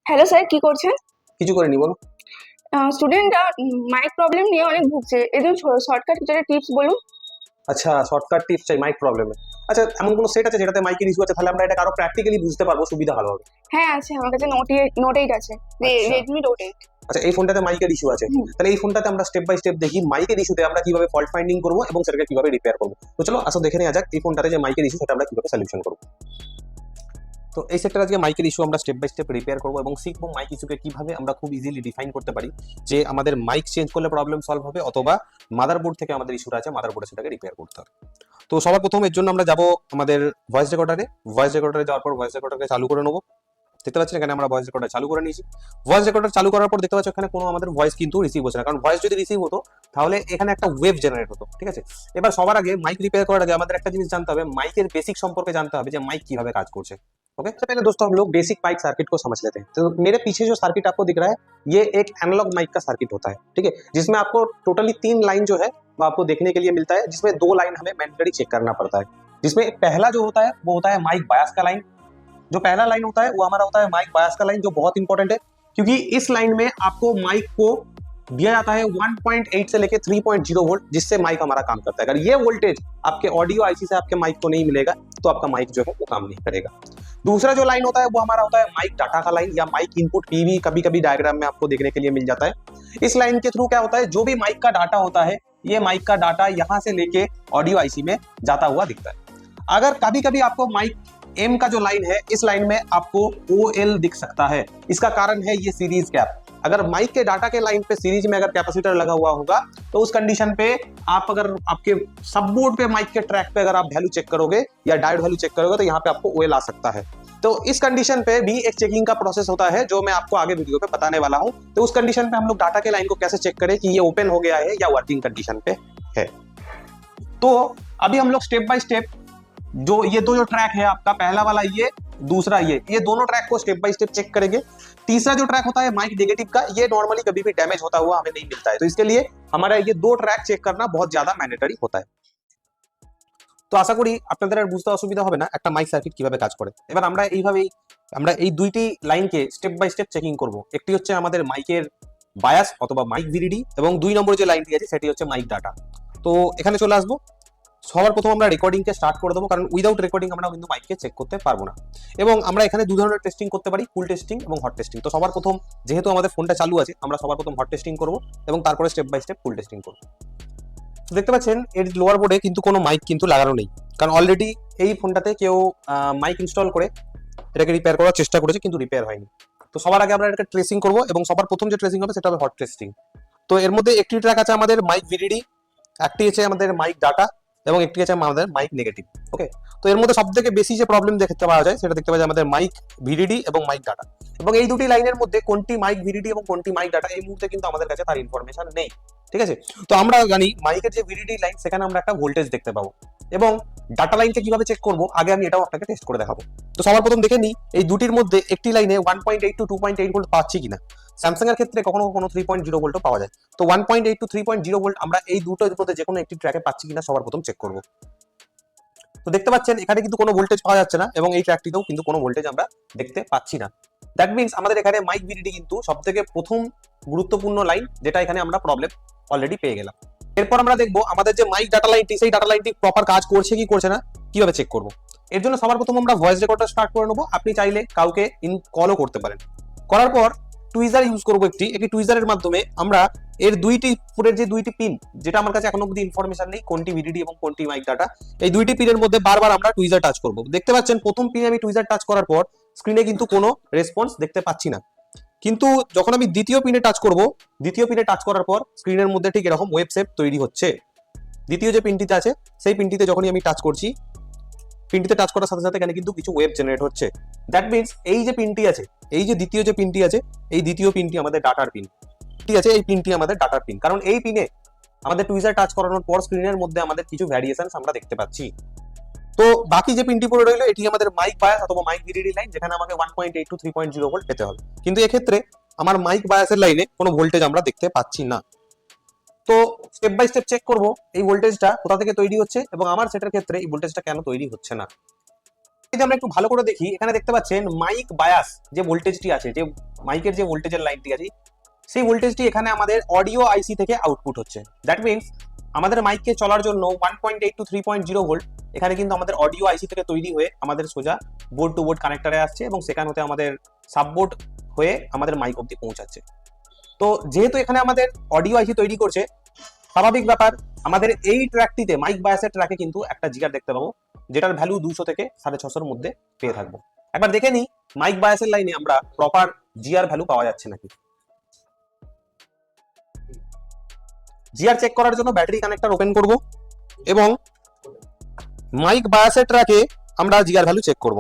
Hello sir, কি করছেন? কিছু করিনি, বলো। স্টুডেন্টরা মাইক প্রবলেম নিয়ে অনেক ভুগছে, এর জন্য শর্টকাট কিছু একটা টিপস বলুন। আচ্ছা, শর্টকাট টিপস চাই মাইক প্রবলেমে। আচ্ছা, এমন কোনো সেট আছে যেটাতে মাইকের ইস্যু আছে? তাহলে আমরা এটা আরো প্র্যাকটিক্যালি বুঝতে পারবো, সুবিধা ভালো হবে। হ্যাঁ আছে, আমার কাছে নোট 8 আছে, আচ্ছা রেডমি নোট 8। আচ্ছা, এই ফোনটাতে মাইকের ইস্যু আছে। তাহলে এই ফোনটাতে আমরা স্টেপ বাই স্টেপ দেখি মাইকের ইস্যুতে আমরা কিভাবে ফল্ট ফাইন্ডিং করবো এবং সেটাকে কিভাবে রিপেয়ার করবো। তো চলো আসো দেখে নেওয়া যাক এই ফোনটাতে যে মাইকের ইস্যু সেটা আমরা কিভাবে সলিউশন করবো। তো এই সেক্টরে আজকে মাইকের ইস্যু আমরা স্টেপ বাই স্টেপ রিপেয়ার করবো এবং শিখবো মাইক ইস্যুকে কিভাবে আমরা খুব ইজিলি ডিফাইন করতে পারি, যে আমাদের মাইক চেঞ্জ করলে প্রবলেম সলভ হবে অথবা মাদারবোর্ড থেকে আমাদের ইস্যুটা আছে, মাদারবোর্ডে সেটাকে রিপেয়ার করতে হবে। তো সবার প্রথম এর জন্য আমরা যাব আমাদের ভয়েস রেকর্ডারে যাওয়ার পর ভয়েস রেকর্ডারকে চালু করে নেবো। দেখতে পাচ্ছেন এখানে আমরা ভয়েস রেকর্ডার চালু করে নিয়েছি। ভয়েস রেকর্ডার চালু করার পর দেখতে পাচ্ছ এখানে কোনো আমাদের ভয়েস কিন্তু রিসিভ হচ্ছে না, কারণ ভয়েস যদি রিসিভ হতো তাহলে এখানে একটা ওয়েভ জেনারেট হতো। ঠিক আছে, এবার সবার আগে মাইক রিপেয়ার করার আগে আমাদের একটা জিনিস জানতে হবে, মাইকের बेसिक সম্পর্কে জানতে হবে যে माइक কিভাবে কাজ করছে। ओके, तो पहले दोस्तों हम लोग बेसिक माइक सर्किट को समझ लेते हैं। तो मेरे पीछे जो सर्किट आपको दिख रहा है ये एक एनालॉग माइक का सर्किट होता है, ठीक है, जिसमें आपको टोटली 3 लाइन जो है वो आपको देखने के लिए मिलता है, जिसमें 2 लाइन हमें मैंडेटरी चेक करना पड़ता है। जिसमें पहला जो होता है वो होता है माइक बायस का लाइन। जो पहला लाइन होता है वो हमारा होता है माइक बायस का लाइन, जो बहुत इंपॉर्टेंट है क्योंकि इस लाइन में आपको माइक को दिया जाता है 1.8 से लेके 3.0 वोल्ट, जिससे माइक हमारा काम करता है। अगर ये वोल्टेज आपके ऑडियो आईसी से आपके माइक को नहीं मिलेगा तो आपका माइक जो है वो काम नहीं करेगा। दूसरा जो लाइन होता है वो हमारा होता है माइक डाटा का लाइन या माइक इनपुट पीवी, कभी कभी डायग्राम में आपको देखने के लिए मिल जाता है। इस लाइन के थ्रू क्या होता है, जो भी माइक का डाटा होता है ये माइक का डाटा यहाँ से लेके ऑडियो आईसी में जाता हुआ दिखता है। अगर कभी कभी आपको माइक एम का जो लाइन है इस लाइन में आपको OL दिख सकता है, इसका कारण है ये सीरीज कैप। अगर माइक के डाटा के लाइन पे सीरीज में अगर कैपेसिटर लगा हुआ होगा तो उस कंडीशन पे आप अगर आपके सबबोर्ड पे माइक के ट्रैक पे अगर आप वैल्यू चेक करोगे या डायोड वैल्यू चेक करोगे तो यहाँ पे आपको OL आ सकता है। तो इस कंडीशन पे भी एक चेकिंग का प्रोसेस होता है जो मैं आपको आगे वीडियो पे बताने वाला हूँ। तो उस कंडीशन पे हम लोग डाटा के लाइन को कैसे चेक करें कि ये ओपन हो गया है या वर्किंग कंडीशन पे है। तो अभी हम लोग स्टेप बाय स्टेप जो ये दो जो ट्रैक है आपका, पहला वाला ये, दूसरा ये दोनों ट्रैक को स्टेप बाय स्टेप चेक करेंगे। तीसरा जो ट्रैक होता है माइक नेगेटिव का, ये नॉर्मली कभी भी डैमेज होता हुआ हमें नहीं मिलता है, तो इसके लिए हमारा ये 2 ट्रैक चेक करना बहुत ज्यादा मैंडेटरी होता है। তো আশা করি আপনাদের আর বুঝতে অসুবিধা হবে না একটা মাইক সার্কিট কিভাবে কাজ করে। এবার আমরা এই দুইটি লাইনকে স্টেপ বাই স্টেপ চেকিং করব। একটি হচ্ছে আমাদের মাইকের বায়াস অথবা মাইক ভিডিডি এবং 2 নম্বর যে লাইনটি আছে সেটি হচ্ছে মাইক ডাটা। তো এখানে চলে আসবো। সবার প্রথম আমরা রেকর্ডিংকে স্টার্ট করে দেবো, কারণ উইদাউট রেকর্ডিং আমরা কিন্তু মাইককে চেক করতে পারবো না। এবং আমরা এখানে 2 ধরনের টেস্টিং করতে পারি, কুল টেস্টিং এবং হট টেস্টিং। তো সবার প্রথম যেহেতু আমাদের ফোনটা চালু আছে আমরা সবার প্রথম হট টেস্টিং করব এবং তারপরে step by step cool testing করব। তো দেখতে পাচ্ছেন এর লোয়ার বোর্ডে কিন্তু কোনো মাইক কিন্তু লাগানো নেই, কারণ অলরেডি এই ফোনটাতে কেউ মাইক ইনস্টল করে এটাকে রিপেয়ার করার চেষ্টা করেছে কিন্তু রিপেয়ার হয়নি। তো সবার আগে আমরা এটাকে ট্রেসিং করব এবং সবার প্রথম যে ট্রেসিং হবে সেটা হবে হট টেস্টিং। তো এর মধ্যে একটি ট্র্যাক আছে আমাদের মাইক ভিডিডি, একটি আছে আমাদের মাইক ডাটা এবং একটি আছে আমাদের মাইক নেগেটিভ। ওকে, তো এর মধ্যে সবথেকে বেশি যে প্রবলেম দেখতে পাওয়া যায় সেটা দেখতে পাওয়া যায় আমাদের মাইক ভিডিডি এবং মাইক ডাটা। এবং এই দুটি লাইনের মধ্যে কোনটি মাইক ভিডিডি এবং কোনটি মাইক ডাটা এই মুহূর্তে কিন্তু আমাদের কাছে তার ইনফরমেশন নেই। ঠিক আছে, তো আমরা জানি মাইকের যে ভিডিডি লাইন সেখানে আমরা একটা ভোল্টেজ দেখতে পাবো এবং ডাটা লাইনকে কিভাবে চেক করবো আগে আমি এটাও আপনাকে টেস্ট করে দেখাবো। তো সবার প্রথম দেখে নিই এই দুটির মধ্যে একটি লাইনে 1.8 টু 2.8 ভোল্ট পাচ্ছি কিনা। স্যামসাং এর ক্ষেত্রে কখনো কখনো 3.0 ভোল্টও পাওয়া যায়। তো 1.8 টু 3.0 ভোল্ট আমরা এই দুটোর মধ্যে যে কোনো একটি ট্র্যাকে পাচ্ছি কিনা সবার প্রথম চেক করব। তো দেখতে পাচ্ছেন এখানে কিন্তু কোনো ভোল্টেজ পাওয়া যাচ্ছে না এবং এই ট্র্যাকটিতেও কিন্তু কোনো ভোল্টেজ আমরা দেখতে পাচ্ছি না। দ্যাট মিনস আমাদের এখানে মাইক ভিডিডি কিন্তু সবথেকে প্রথম গুরুত্বপূর্ণ লাইন, যেটা এখানে আমরা প্রবলেম অলরেডি পেয়ে গেলাম। এরপর আমরা দেখবো আমাদের যে মাইক ডাটা লাইনটি সেই ডাটা লাইনটি প্রপার কাজ করছে কি করছে না কিভাবে চেক করব। এর জন্য সবার প্রথম আমরা ভয়েস রেকর্ডার স্টার্ট করে নেবো। আপনি চাইলে কাউকে কলও করতে পারেন। করার পর টুইজার ইউজ করবো একটি টুইজারের মাধ্যমে আমরা এর পুরের যে দুইটি পিন, যেটা আমার কাছে এখনো অবধি ইনফরমেশন নেই কোনটি ভিডিডি এবং কোনটি মাইক ডাটা, এই দুইটি পিনের মধ্যে বারবার আমরা টুইজার টাচ করব। দেখতে পাচ্ছেন প্রথম পিনে আমি টুইজার টাচ করার পর স্ক্রিনে কিন্তু কোনো রেসপন্স দেখতে পাচ্ছি না, কিন্তু যখন আমি দ্বিতীয় পিনে টাচ করব, দ্বিতীয় পিনে টাচ করার পর স্ক্রিনের মধ্যে ঠিক এরকম ওয়েব শেপ তৈরি হচ্ছে। দ্বিতীয় যে পিনটিতে আছে সেই পিনটিতে যখনই আমি টাচ করছি, পিনটিতে টাচ করার সাথে সাথে এখানে কিন্তু কিছু ওয়েব জেনারেট হচ্ছে। দ্যাট মিনস এই যে পিনটি আছে, এই যে দ্বিতীয় যে পিনটি আছে, এই দ্বিতীয় পিনটি আমাদের ডাটার পিন। ঠিক আছে, এই পিনটি আমাদের ডাটার পিন, কারণ এই পিনে আমাদের টুইজার টাচ করানোর পর স্ক্রিনের মধ্যে আমাদের কিছু ভ্যারিয়েশনস আমরা দেখতে পাচ্ছি। তো বাকি যে পিনটি পড়ে রইলো এটি আমাদের মাইক বায়াস অথবা মাইক ভিডিডি লাইন, যেখানে আমাকে 1.8 টু 3.0 ভোল্ট পেতে হবে, কিন্তু এক্ষেত্রে আমার মাইক বায়াসের লাইনে কোনো ভোল্টেজ আমরা দেখতে পাচ্ছি না। তো স্টেপ বাই স্টেপ চেক করব এই ভোল্টেজটা কোথা থেকে তৈরি হচ্ছে এবং আমার সেটার ক্ষেত্রে এই ভোল্টেজটা কেন তৈরি হচ্ছে না। যদি আমরা একটু ভালো করে দেখি, এখানে দেখতে পাচ্ছেন মাইক বায়াস যে ভোল্টেজটি আছে, যে মাইকের যে ভোল্টেজের লাইনটি আছে, সেই ভোল্টেজটি এখানে আমাদের অডিও আইসি থেকে আউটপুট হচ্ছে। দ্যাট মিনস আমাদের মাইককে চলার জন্য 1.8 টু 3.0 ভোল্ট এখানে কিন্তু আমাদের অডিও আইসি থেকে তৈরি হয়ে আমাদের সোজা বোর্ড টু বোর্ড কানেক্টরে আসছে এবং সেখান হতে আমাদের সাববোর্ড হয়ে আমাদের মাইক অব্দি পৌঁছাচ্ছে। তো যেহেতু এখানে আমাদের অডিও আইসি তৈরি করছে, স্বাভাবিক ব্যাপার আমাদের এই ট্র্যাকটিতে মাইক বায়াসের ট্র্যাকে কিন্তু একটা জিগার দেখতে পাবো, যেটার ভ্যালু 200 থেকে 650-এর মধ্যে পেয়ে থাকবো। একবার দেখে নিই মাইক বায়াসের লাইনে আমরা প্রপার জিআর ভ্যালু পাওয়া যাচ্ছে নাকি। জিআর চেক করার জন্য ব্যাটারি কানেক্টর ওপেন করব এবং মাইক বায়াসের ট্র্যাকে আমরা জিআর ভ্যালু চেক করব।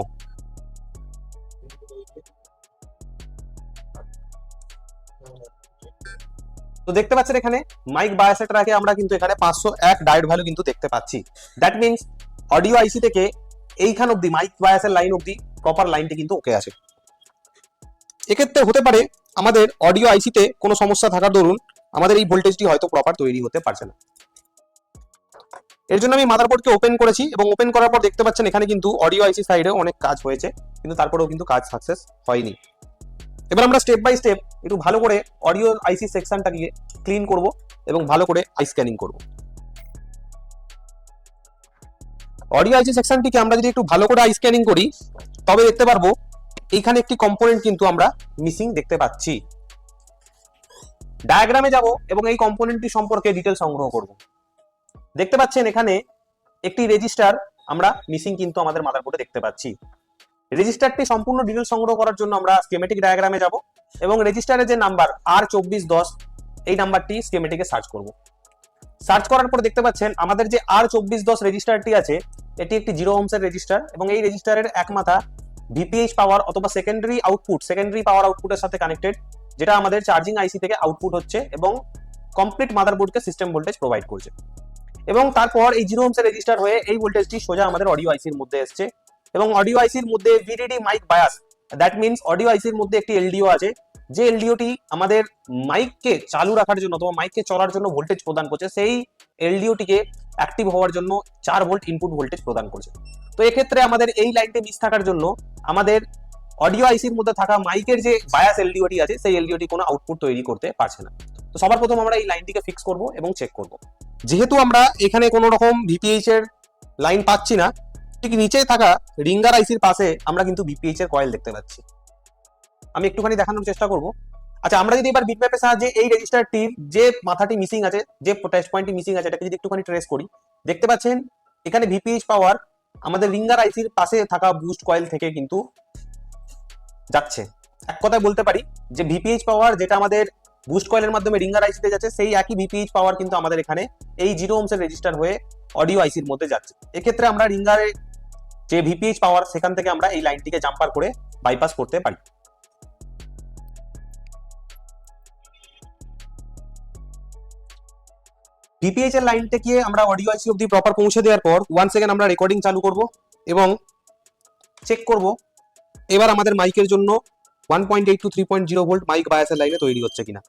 তো দেখতে পাচ্ছেন এখানে মাইক বায়াসের ট্র্যাকে আমরা কিন্তু এখানে 501 ডায়োড ভ্যালু কিন্তু দেখতে পাচ্ছি। দ্যাট মিনস অডিও আইসি থেকে এইখান অব্দি মাইক বায়াসের লাইন অব্দি প্রপার লাইনটি কিন্তু ওকে আছে। এক্ষেত্রে হতে পারে আমাদের অডিও আইসিতে কোনো সমস্যা থাকার দরুন আমাদের এই ভোল্টেজটি হয়তো প্রপার তৈরি হতে পারছে না। এর জন্য আমি মাদারবোর্ডকে ওপেন করেছি এবং ওপেন করার পর দেখতে পাচ্ছেন এখানে কিন্তু অডিও আইসি সাইডে অনেক কাজ হয়েছে, কিন্তু তারপরেও কিন্তু কাজ সাকসেস হয়নি। এবার আমরা স্টেপ বাই স্টেপ একটু ভালো করে অডিও আইসি সেকশনটাকে ক্লিন করব এবং ভালো করে আই স্ক্যানিং করব। অডিও আইসি সেকশনটিকে আমরা যদি একটু ভালো করে আই স্ক্যানিং করি তবে দেখতে পারবো এইখানে একটি কম্পোনেন্ট কিন্তু আমরা মিসিং দেখতে পাচ্ছি। ডায়াগ্রামে যাব এবং এই কম্পোনেন্টটি সম্পর্কে ডিটেল সংগ্রহ করব। দেখতে পাচ্ছেন এখানে একটি রেজিস্টার আমরা মিসিং কিন্তু আমাদের মাদারবোর্ডে দেখতে পাচ্ছি। রেজিস্টারটি সম্পূর্ণ ডিটেল সংগ্রহ করার জন্য আমরা স্কিমেটিক ডায়াগ্রামে যাব এবং রেজিস্টারের যে নাম্বার R2410 এই নাম্বারটি স্কিমেটিকে সার্চ করব। সার্চ করার পর দেখতে পাচ্ছেন আমাদের যে R2410 রেজিস্টারটি আছে এটি একটি 0 ওহমসের রেজিস্টার এবং এই রেজিস্টারের এক মাথা ভিপিএইচ পাওয়ার অথবা সেকেন্ডারি পাওয়ার আউটপুটের সাথে কানেক্টেড, যেটা আমাদের চার্জিং আইসি থেকে আউটপুট হচ্ছে এবং কমপ্লিট মাদারবোর্ডকে সিস্টেম ভোল্টেজ প্রোভাইড করছে। এবং তারপর এই 0 ওহমসের রেজিস্টার হয়ে এই ভোল্টেজটি সোজা আমাদের অডিও আইসির মধ্যে এসছে এবং অডিও আইসির মধ্যে VDD mic bias, that means audio আইসির মধ্যে একটি এলডিও আছে, যে এলডিওটি আমাদের মাইককে চালু রাখার জন্য অথবা মাইককে চলার জন্য ভোল্টেজ প্রদান করছে, সেই এলডিওটিকে অ্যাক্টিভ হওয়ার জন্য 4 ভোল্ট ইনপুট ভোল্টেজ প্রদান করছে। তো এক্ষেত্রে আমাদের এই লাইনটি মিস থাকার জন্য আমাদের অডিও আইসির মধ্যে থাকা মাইকের যে বায়াস এলডিওটি আছে সেই এলডিওটি কোনো আউটপুট তৈরি করতে পারছে না। তো সবার প্রথম আমরা এই লাইনটিকে ফিক্স করব এবং চেক করব। যেহেতু আমরা এখানে কোনো রকম ভিপিএইচ এর লাইন পাচ্ছি না, ঠিক নিচে থাকা রিঙ্গার আইসির পাশে আমরা কিন্তু ভিপিএইচ এর কয়েল দেখতে পাচ্ছি। আমি একটুখানি দেখানোর চেষ্টা করব। আচ্ছা, আমরা যদি এবার বিটম্যাপের সাহায্যে এই রেজিস্টারটির যে মাথাটি মিসিং আছে, যে টাচ পয়েন্টটি মিসিং আছে, এটাকে যদি একটুখানি ট্রেস করি, দেখতে পাচ্ছেন এখানে ভিপিএইচ পাওয়ার আমাদের রিঙ্গার আইসির পাশে থাকা বুস্ট কয়েল থেকে কিন্তু যাচ্ছে। এক কথায় বলতে পারি যে ভিপিএইচ পাওয়ার যেটা আমাদের বুস্ট কয়েলের মাধ্যমে রিঙ্গার আইসিতে যাচ্ছে, সেই একই ভিপিএইচ পাওয়ার কিন্তু আমাদের এখানে এই 0 ওহমসের রেজিস্টার হয়ে অডিও আইসির মধ্যে যাচ্ছে। এক্ষেত্রে আমরা রিঙ্গারের যে ভিপিএইচ পাওয়ার সেখান থেকে আমরা এই লাইনটিকে জাম্পার করে বাইপাস করতে পারি। ভিপিএইচ এর লাইনটাকে আমরা অডিও আইসি অবধি প্রপার পৌঁছে দেওয়ার পর 1 সেকেন্ড আমরা রেকর্ডিং চালু করব এবং চেক করব এবার আমাদের মাইকের জন্য 1.8 টু 3.0 ভোল্ট মাইক বায়াসের লাইনে তৈরি হচ্ছে কিনা।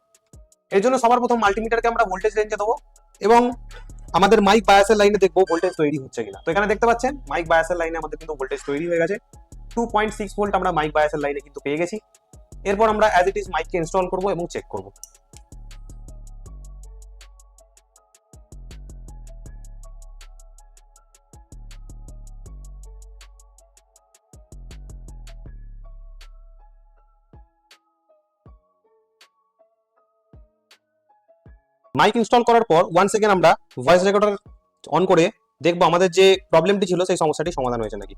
এর জন্য সবার প্রথম মাল্টিমিটারকে আমরা ভোল্টেজ রেঞ্জে দেবো এবং আমাদের মাইক বায়াসের লাইনে দেখবো ভোল্টেজ তৈরি হচ্ছে কিনা। তো এখানে দেখতে পাচ্ছেন মাইক বায়াসের লাইনে আমাদের কিন্তু ভোল্টেজ তৈরি হয়ে গেছে। 2.6 ভোল্ট আমরা মাইক বায়াসের লাইনে কিন্তু পেয়ে গেছি। এরপর আমরা অ্যাজ ইট ইজ মাইককে ইনস্টল করব এবং চেক করব। মাইক ইনস্টল করার পর 1 সেকেন্ড আমরা ভয়েস রেকর্ডার অন করে দেখবো আমাদের যে প্রবলেমটি ছিল সেই সমস্যাটি সমাধান হয়েছে নাকি।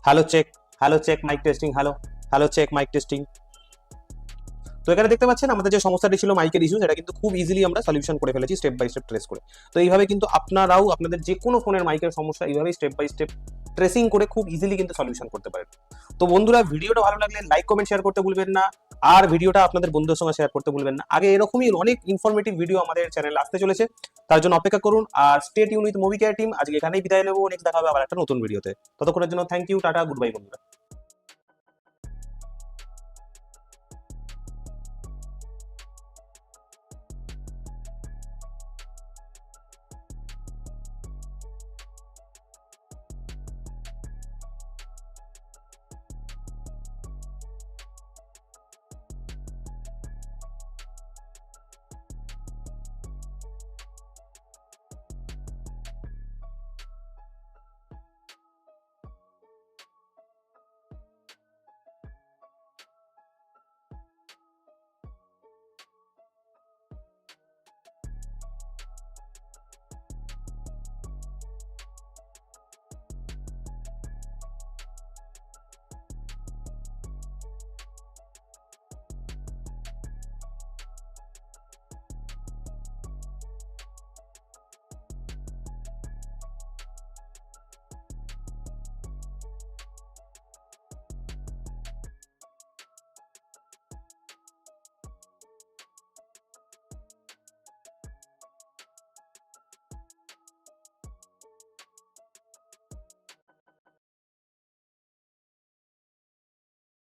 Hello check mic testing, hello check mic testing. তো এখানে দেখতে পাচ্ছেন আমাদের যে সমস্যাটি ছিল মাইকের ইস্যু, সেটা কিন্তু খুব ইজিলি আমরা সলিউশন করে ফেলেছি স্টেপ বাই স্টেপ ট্রেস করে। তো এইভাবে কিন্তু আপনারাও আপনাদের যে কোনো ফোনের মাইকের সমস্যা এইভাবেই স্টেপ বাই স্টেপ ট্রেসিং করে খুব ইজিলি কিন্তু সলিউশন করতে পারেন। তো বন্ধুরা, ভিডিওটা ভালো লাগলে লাইক কমেন্ট শেয়ার করতে ভুলবেন না, আর ভিডিওটা আপনাদের বন্ধুদের সঙ্গে শেয়ার করতে ভুলবেন না। আগে এরকমই অনেক ইনফরমেটিভ ভিডিও আমাদের চ্যানেলে আসতে চলেছে, তার জন্য অপেক্ষা করুন। আর stay tune with movie care team. আজকে এখানেই বিদায় নেবো, নেক্সট দেখা হবে আবার একটা নতুন ভিডিওতে। ততক্ষণের জন্য thank you, tata, good bye বন্ধুরা।